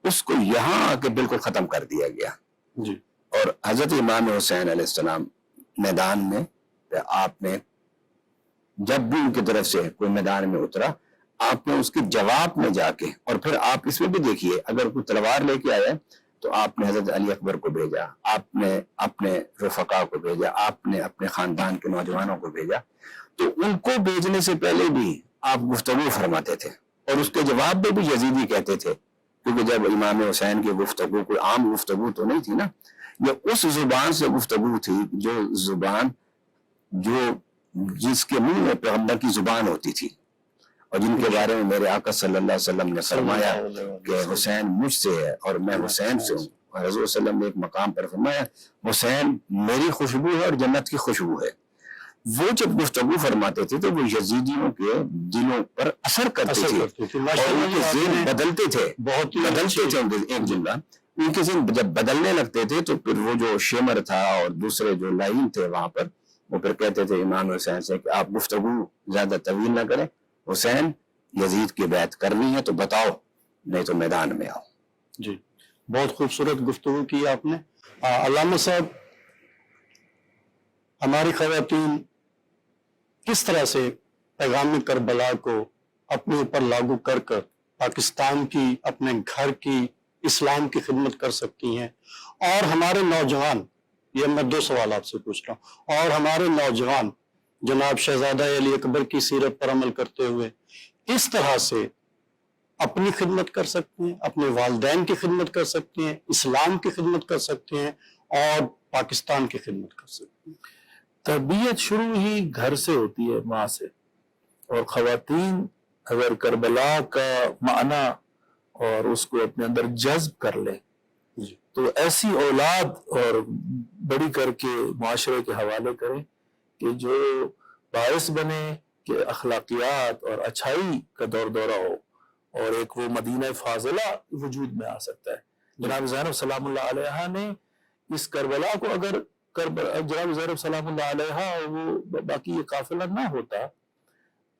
اس کو یہاں آ کے بالکل ختم کر دیا گیا. اور حضرت امام حسین علیہ السلام میدان میں آپ نے جب بھی ان کی طرف سے کوئی میدان میں اترا، آپ نے اس کے جواب میں جا کے، اور پھر آپ اس میں بھی دیکھیے اگر کوئی تلوار لے کے آیا تو آپ نے حضرت علی اکبر کو بھیجا، آپ نے اپنے رفقا کو بھیجا، آپ نے اپنے خاندان کے نوجوانوں کو بھیجا. تو ان کو بھیجنے سے پہلے بھی آپ گفتگو فرماتے تھے، اور اس کے جواب میں بھی یزیدی کہتے تھے، کیونکہ جب امام حسین کی گفتگو کوئی عام گفتگو تو نہیں تھی نا، یہ اس زبان سے گفتگو تھی جو زبان جس کے منہ میں پیغمبر کی زبان ہوتی تھی، اور جن کے بارے میں میرے آقا صلی اللہ علیہ وسلم نے فرمایا کہ حسین مجھ سے ہے اور میں حسین سے ہوں. اور حضور صلی اللہ علیہ وسلم نے ایک مقام پر فرمایا حسین میری خوشبو ہے اور جنت کی خوشبو ہے. وہ جب گفتگو فرماتے تھے تو وہ یزیدیوں کے دلوں پر اثر کرتے تھے اور ان کے ذہن بدلتے تھے، ایک جملہ ان کے ذہن جب بدلنے لگتے تھے تو پھر وہ جو شمر تھا اور دوسرے جو لائن تھے وہاں پر، وہ پھر کہتے تھے امام حسین سے کہ آپ گفتگو زیادہ طویل نہ کریں، حسین یزید کی بیعت کرنی ہے تو بتاؤ، نہیں تو میدان میں آؤ. جی بہت خوبصورت گفتگو کی آپ نے. علامہ صاحب، ہماری خواتین کس طرح سے پیغام کربلا کو اپنے اوپر لاگو کر کر پاکستان کی، اپنے گھر کی، اسلام کی خدمت کر سکتی ہیں، اور ہمارے نوجوان، یہ میں دو سوال آپ سے پوچھ رہا ہوں، اور ہمارے نوجوان جناب شہزادہ علی اکبر کی سیرت پر عمل کرتے ہوئے کس طرح سے اپنی خدمت کر سکتے ہیں، اپنے والدین کی خدمت کر سکتے ہیں، اسلام کی خدمت کر سکتے ہیں، اور پاکستان کی خدمت کر سکتے ہیں. تربیت شروع ہی گھر سے ہوتی ہے، ماں سے. اور خواتین اگر کربلا کا معنی اور اس کو اپنے اندر جذب کر لیں تو ایسی اولاد اور بڑی کر کے معاشرے کے حوالے کریں کہ جو باعث بنے کہ اخلاقیات اور اچھائی کا دورہ ہو اور ایک وہ مدینہ فاضلہ وجود میں آ سکتا ہے۔ جناب زینب سلام اللہ علیہ نے اس کربلا کو اگر جناب زینب سلام اللہ علیہ اور وہ باقی یہ قافلہ نہ ہوتا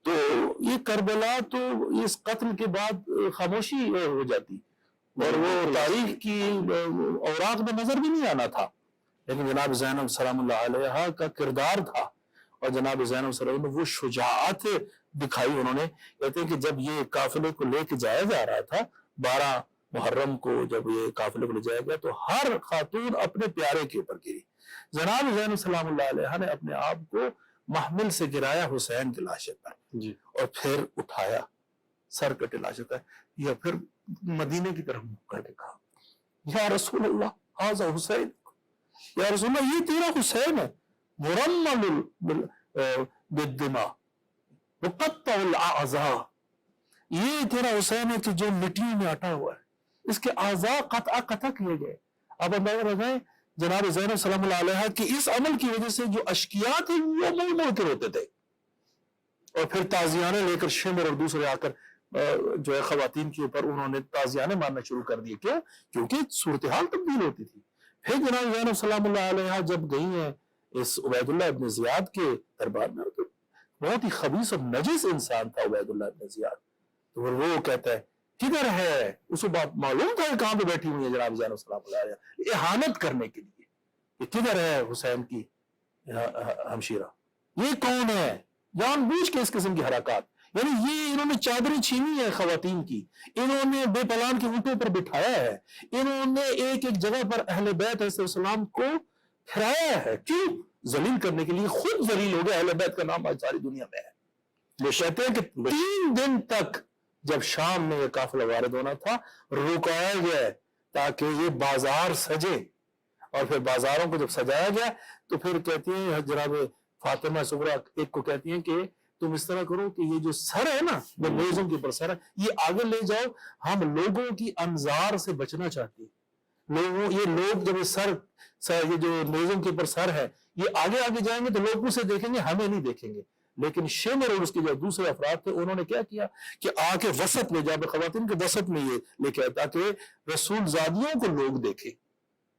تو یہ کربلا تو اس قتل کے بعد خاموشی ہو جاتی اور وہ تاریخ کی اوراق میں نظر بھی نہیں آنا تھا، لیکن جناب زینب سلام اللہ علیہ کا کردار تھا اور جناب زینب سلام اللہ علیہ وہ شجاعت دکھائی انہوں نے۔ کہتے ہیں کہ جب یہ قافلے کو لے کے جایا جا رہا تھا 12 محرم کو، جب یہ قافلے کو لے جایا گیا تو ہر خاتون اپنے پیارے کے اوپر گری۔ جناب زینب سلام اللہ علیہ نے اپنے آپ کو محمل سے گرایا حسین کی لاشے پر جی اور پھر اٹھایا سر کٹے لاشے پر، یا پھر مدینے کی طرف منہ کر کے کہا یا رسول اللہ ھذا حسین، یا رسول اللہ یہ تیرا حسین ہے، مرمل بالدماء مقطع الاعضاء، یہ تیرا حسین ہے کہ جو مٹیوں میں اٹا ہوا ہے، اس کے اعضاء قطع کیے گئے۔ اب اندازہ لگائیں جناب زینب سلام اللہ علیہ کی اس عمل کی وجہ سے جو اشقیاء تھے وہ منہ موڑ کے روتے تھے، اور پھر تازیانے لے کر شمر اور دوسرے آ کر جو ہے خواتین کے اوپر انہوں نے تازیانے مارنا شروع کر دیے۔ کیوں؟ کیونکہ صورتحال تبدیل ہوتی تھی۔ پھر جناب زینب سلام اللہ علیہ جب گئی ہیں اس عبید اللہ ابن زیاد کے دربار میں، تو بہت ہی خبیث اور نجس انسان تھا عبید اللہ ابن زیاد، تو وہ کہتا ہے کدھر ہے، اس کو بات معلوم تھا کہاں پہ بیٹھی ہوئی ہے جناب زینب سلام اللہ علیہ، احانت کرنے کے لیے کہ کدھر ہے حسین کی ہمشیرہ، یہ کون ہے، جان بوجھ کے اس قسم کی حرکات، یعنی یہ انہوں نے چادریں چھینی ہے خواتین کی، انہوں نے بے پلان کے اونٹوں پر بٹھایا ہے، انہوں نے ایک ایک جگہ پر اہل بیت علیہ السلام کو پھرایا ہے، کیوں؟ ذلیل کرنے کے لیے، خود ذلیل ہو گیا، اہل بیت کا نام آج ساری دنیا میں ہے۔ وہ کہتے ہیں کہ 3 دن تک جب شام میں یہ قافلہ وارد ہونا تھا رکایا گیا تاکہ یہ بازار سجے، اور پھر بازاروں کو جب سجایا گیا تو پھر کہتی ہیں جناب فاطمہ صغریٰ ایک کو کہتی ہیں کہ تم اس طرح کرو کہ یہ جو سر ہے نا، جو نیزوں کے اوپر سر ہے، یہ آگے لے جاؤ، ہم لوگوں کی انظار سے بچنا چاہتے ہیں، یہ لوگ جب یہ جو نیزوں کے اوپر سر ہے یہ آگے آگے جائیں گے تو لوگ اسے دیکھیں گے، ہمیں نہیں دیکھیں گے۔ لیکن شمر اور اس کے جو دوسرے افراد تھے انہوں نے کیا کیا کہ آ کے وسط میں، جب خواتین کے وسط میں یہ لے کے آیا تاکہ رسول زادیوں کو لوگ دیکھیں،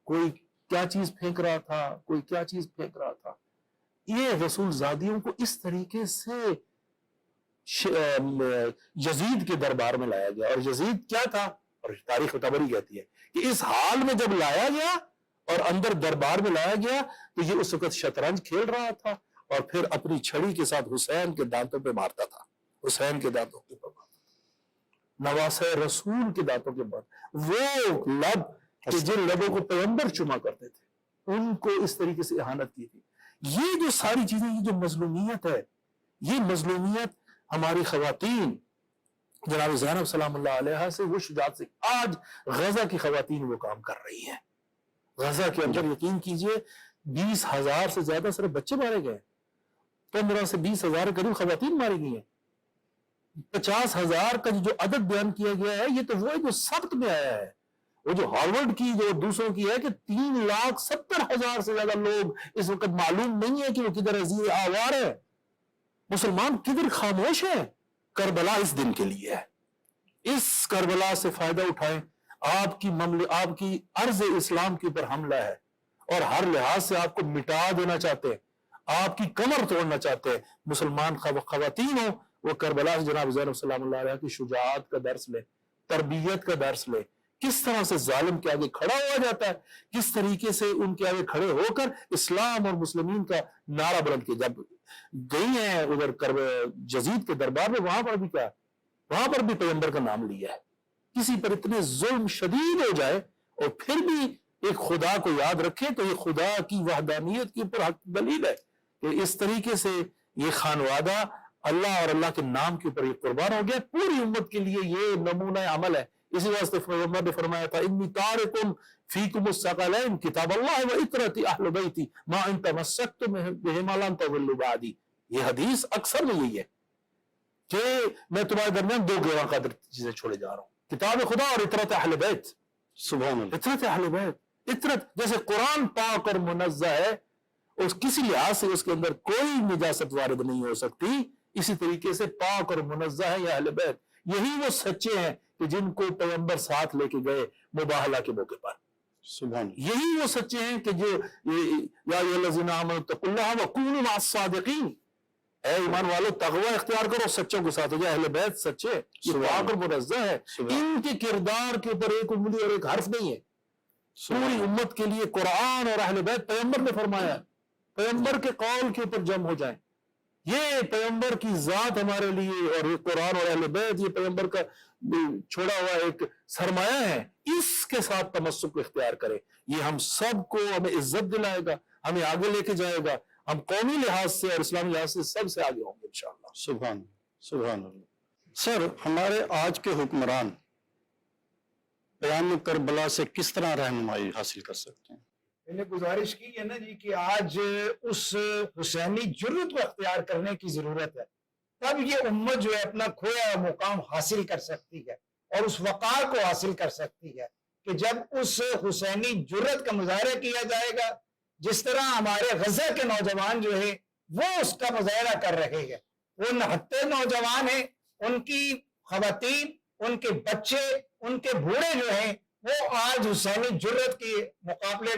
کوئی کیا چیز پھینک رہا تھا، کوئی کیا چیز پھینک رہا تھا۔ یہ رسول زادیوں کو اس طریقے سے یزید کے دربار میں لایا گیا، اور یزید کیا تھا، اور تاریخ طبری کہتی ہے کہ اس حال میں جب لایا گیا اور اندر دربار میں لایا گیا تو یہ اس وقت شطرنج کھیل رہا تھا، اور پھر اپنی چھڑی کے ساتھ حسین کے دانتوں پہ مارتا تھا، حسین کے دانتوں کے اوپر نواسہ رسول کے دانتوں کے بعد وہ لب کہ جن لبوں کو پیغمبر چما کرتے تھے ان کو اس طریقے سے اہانت کی تھی۔ یہ جو ساری چیزیں، یہ جو مظلومیت ہے، یہ مظلومیت ہماری خواتین جناب زینب سلام اللہ علیہ سے وہ شجاعت سے آج غزہ کی خواتین وہ کام کر رہی ہیں۔ غزہ کے اندر یقین کیجئے 20,000 سے زیادہ صرف بچے مارے گئے، 15 سے 20,000 کے قریب خواتین ماری گئی ہیں، 50,000 کا جو عدد بیان کیا گیا ہے یہ تو وہ ہے جو سبت میں آیا ہے، وہ جو ہارورڈ کی جو دوسروں کی ہے کہ 3,70,000 سے زیادہ لوگ اس وقت معلوم نہیں ہے کہ وہ کدھر عزیز آوار ہے، مسلمان کدھر خاموش ہے۔ کربلا اس دن کے لیے ہے، اس کربلا سے فائدہ اٹھائیں۔ آپ کی عرض اسلام کے اوپر حملہ ہے اور ہر لحاظ سے آپ کو مٹا دینا چاہتے ہیں، آپ کی کمر توڑنا چاہتے ہیں۔ مسلمان خواتین ہو وہ کربلا سے جناب زینب سلام اللہ علیہ کی شجاعت کا درس لے، تربیت کا درس لے، کس طرح سے ظالم کے آگے کھڑا ہوا جاتا ہے، کس طریقے سے ان کے آگے کھڑے ہو کر اسلام اور مسلمین کا نعرہ بلند کیا۔ جب گئی ہیں ادھر یزید کے دربار میں، وہاں پر بھی کیا، وہاں پر بھی پیغمبر کا نام لیا ہے۔ کسی پر اتنے ظلم شدید ہو جائے اور پھر بھی ایک خدا کو یاد رکھے تو یہ خدا کی وحدانیت کے اوپر حق دلیل ہے کہ اس طریقے سے یہ خانوادہ اللہ اور اللہ کے نام کے اوپر یہ قربان ہو گیا۔ پوری امت کے لیے یہ نمونہ عمل ہے۔ اسی واسطے پیغمبر نے فرمایا تھا انی تارکم فیکم الثقلین کتاب اللہ و اطرۃ اہل بیتی ما ان تمسکتم بہما لن تضلوا بعدی۔ یہ حدیث اکثر میں یہی ہے کہ میں تمہارے درمیان 2 گراں قدر چیزیں چھوڑے جا رہا ہوں، کتاب خدا اور اطرۃ اہل بیت۔ سبحان اللہ۔ اطرۃ اہل بیت، اطرت جیسے قرآن پاک اور منزہ ہے، اس کسی لحاظ سے اس کے اندر کوئی نجاست وارد نہیں ہو سکتی، اسی طریقے سے پاک اور منزہ ہے یہ اہل بیت، یہی وہ سچے ہیں کہ جن کو پیغمبر ساتھ لے کے گئے مباہلہ کے موقع پر، سبحان اللہ، یہی وہ سچے ہیں کہ جو یا ایھا الذین آمنوا اتقوا اللہ وکونوا مع الصادقین، اے ایمان والو تقوی اختیار کرو، سچوں کے ساتھ ہو جائے۔ اہل بیت سچے، یہ پاک اور منزہ ہے، ان کے کردار کے اوپر ایک انگلی اور ایک حرف نہیں ہے، پوری امت کے لیے قرآن اور اہل بیت پیغمبر نے فرمایا، پیغمبر کے قول کے اوپر جمع ہو جائیں، یہ پیغمبر کی ذات ہمارے لیے، اور یہ قرآن اور اہل بیت یہ پیغمبر کا چھوڑا ہوا ایک سرمایہ ہے، اس کے ساتھ تمسک اختیار کرے، یہ ہم سب کو ہمیں عزت دلائے گا، ہمیں آگے لے کے جائے گا، ہم قومی لحاظ سے اور اسلامی لحاظ سے سب سے آگے ہوں گے انشاءاللہ۔ سبحان اللہ، سبحان اللہ۔ سر، ہمارے آج کے حکمران پیام کربلا سے کس طرح رہنمائی حاصل کر سکتے ہیں؟ میں نے گزارش کی ہے نا جی کہ آج اس حسینی جرت کو اختیار کرنے کی ضرورت ہے، تب یہ امت جو ہے اپنا کھویا ہوا مقام حاصل کر سکتی ہے اور اس وقار کو حاصل کر سکتی ہے کہ جب اس حسینی جرت کا مظاہرہ کیا جائے گا، جس طرح ہمارے غزہ کے نوجوان جو ہے وہ اس کا مظاہرہ کر رہے ہیں، وہ نہتے نوجوان ہیں، ان کی خواتین، ان کے بچے، ان کے بوڑھے جو ہیں وہ آج حسینی جرت کے مقابلے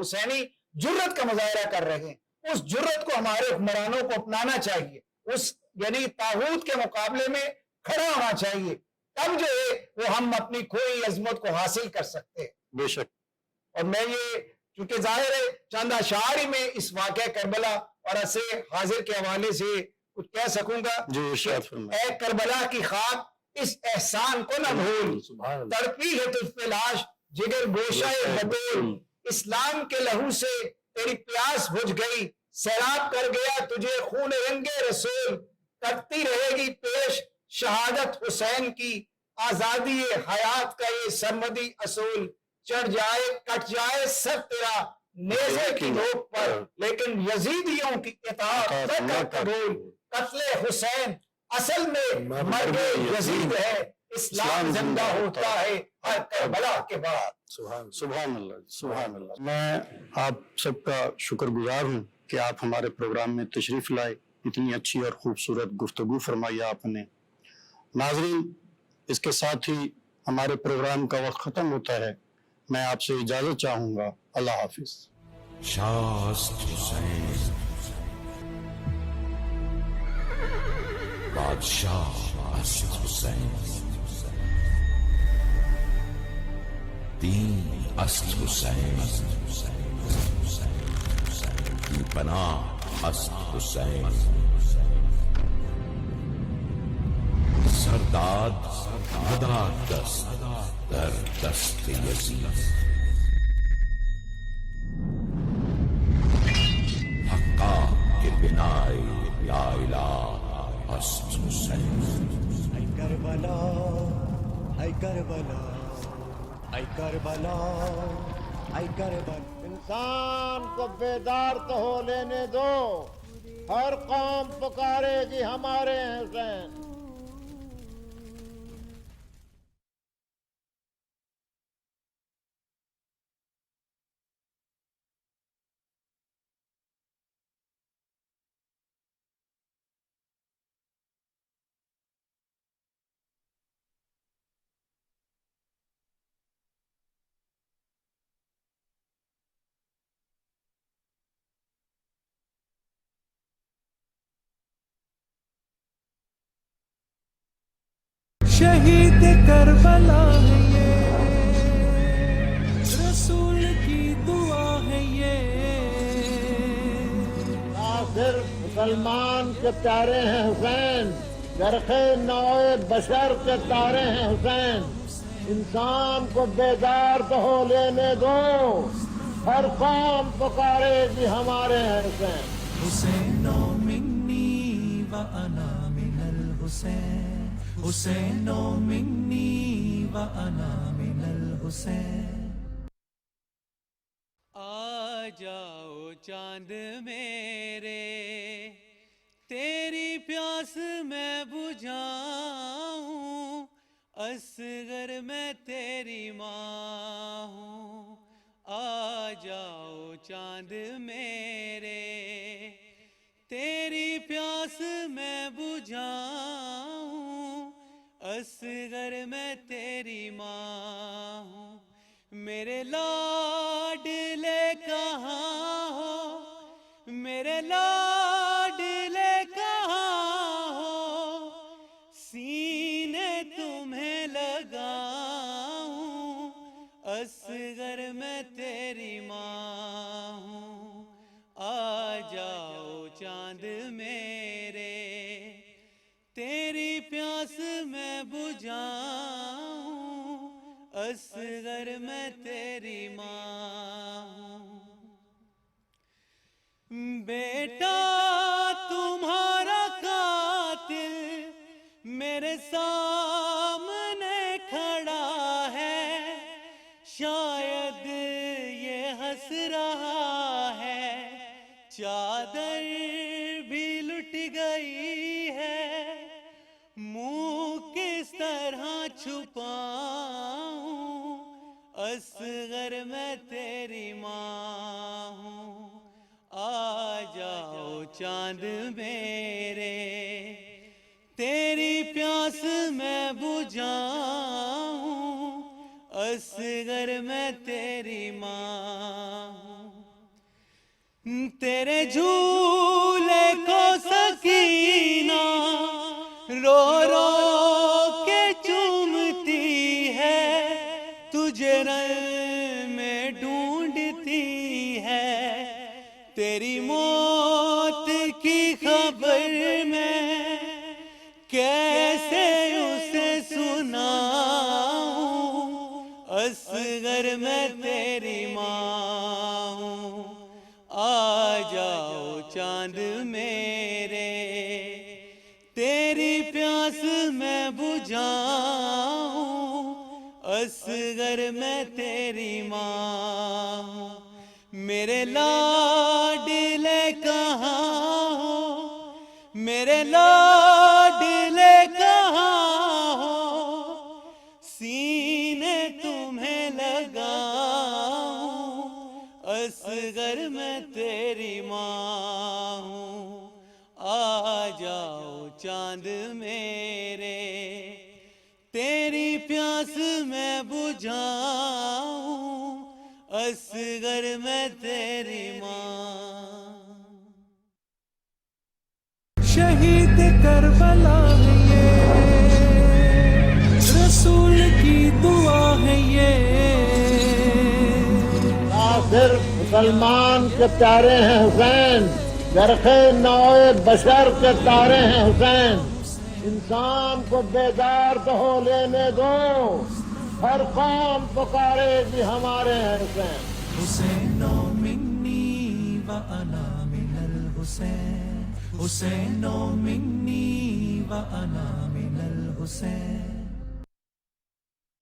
حسینی جرت کا مظاہرہ کر رہے ہیں۔ اس جرت کو ہمارے حکمرانوں کو اپنانا چاہیے، اس یعنی طاغوت کے مقابلے میں کھڑا ہونا چاہیے، تب جو ہے وہ ہم اپنی کھوئی عظمت کو حاصل کر سکتے ہیں۔ بے شک۔ اور میں یہ چونکہ ظاہر ہے چند اشعار ہی میں اس واقعہ کربلا اور ایسے حاضر کے حوالے سے کچھ کہہ سکوں گا۔ جی ارشاد فرمائیں۔ اے کربلا کی خاک اس احسان کو نہ بھول، تڑپی ہے تجھ پہ لاش جگر گوشہ بطول، اسلام کے لہو سے تیری پیاس بجھ گئی، سیراب کر گیا تجھے خون رنگ رسول، کٹتی رہے گی پیش شہادت حسین کی، آزادی حیات کا یہ سرمدی اصول، چڑھ جائے کٹ جائے سر تیرا نیزے کی نوک پر، لیکن یزیدیوں کی اطاعت نہ کر قبول، قتل حسین اصل میں مرگ یزید ہے، اسلام زندہ ہوتا ہے ہر کربلا کے بعد۔ سبحان اللہ، سبحان اللہ۔ میں آپ سب کا شکر گزار ہوں کہ آپ ہمارے پروگرام میں تشریف لائے، اتنی اچھی اور خوبصورت گفتگو فرمائی آپ نے۔ ناظرین، اس کے ساتھ ہی ہمارے پروگرام کا وقت ختم ہوتا ہے، میں آپ سے اجازت چاہوں گا، اللہ حافظ۔ شاست حسین بادشاہ است حسین، دین است حسین، بی پناہ است حسین، سرداد مدار دست در دست یزید، حقا کے بنائے لا الہ است حسین۔ اے کربلا، اے کربلا، اے کربلا، اے کربلا، انسان کو بیدار تو ہو لینے دو، ہر قوم پکارے گی ہمارے حسین۔ شہید کربلا ہے یہ، رسول کی دعا ہے یہ، کافر مسلمان کے پیارے ہیں حسین، جرخے نوع بشر کے تارے ہیں حسین، انسان کو بیدار تو ہو لینے دو، ہر قوم پکارے گی ہمارے ہیں حسین۔ حسین منی و انا من الحسین، حسین منی و انا من الحسین۔ آ جاؤ چاند میرے، تیری پیاس میں بجھاؤں، اصغر میں تیری ماں ہوں، آ جاؤ چاند میرے، تیری پیاس میں بجھاؤں۔ اصغر میں تیری ماں ہوں میرے لاڈلے کہاں ہو میرے لاڈلے کہاں ہو سینے تمہیں لگاؤں اصغر میں تیری ماں ہوں آ جاؤ چاند میرے تیری پیاس میں بجھاؤں اصغر میں تیری ماں ہوں بیٹا تمہارا قاتل میرے سامنے کھڑا ہے شاید یہ ہنس رہا ہے چادر بھی لٹ گئی ہے منہ کس طرح چھپاؤں اصغر میں تیری ماں ہوں آ جاؤ چاند میرے تیری پیاس میں بجھاؤں اصغر میں تیری ماں ہوں تیرے جھولے کو سکینہ رو رو کے چومتی ہے تجھے رن میں ڈھونڈتی ہے تیری موت کی خبر میں کیسے اسے سناؤں اصغر میں تیری ماں ہوں آ جاؤ چاند میرے تیری پیاس میں بجھاؤں اصغر میں تیری ماں ہوں میرے لاڈلے کہاں ہو میرے لاڈلے کہاں ہو سینے تمہیں لگاؤں اصغر میں تیری ماں ہوں آ جاؤ چاند میرے تیری پیاس میں بجھاؤں اصغر میں تیری ماں شہید کربلا ہے یہ رسول کی دعا ہے یہ صرف مسلمان کے پیارے ہیں حسین جرخ نوع بشر کے تارے ہیں حسین انسان کو بیدار تو ہو لینے دو ہر قوم پکارے بھی ہمارے ہیں حسین حسین منی وانا من الحسین حسین منی وانا من الحسین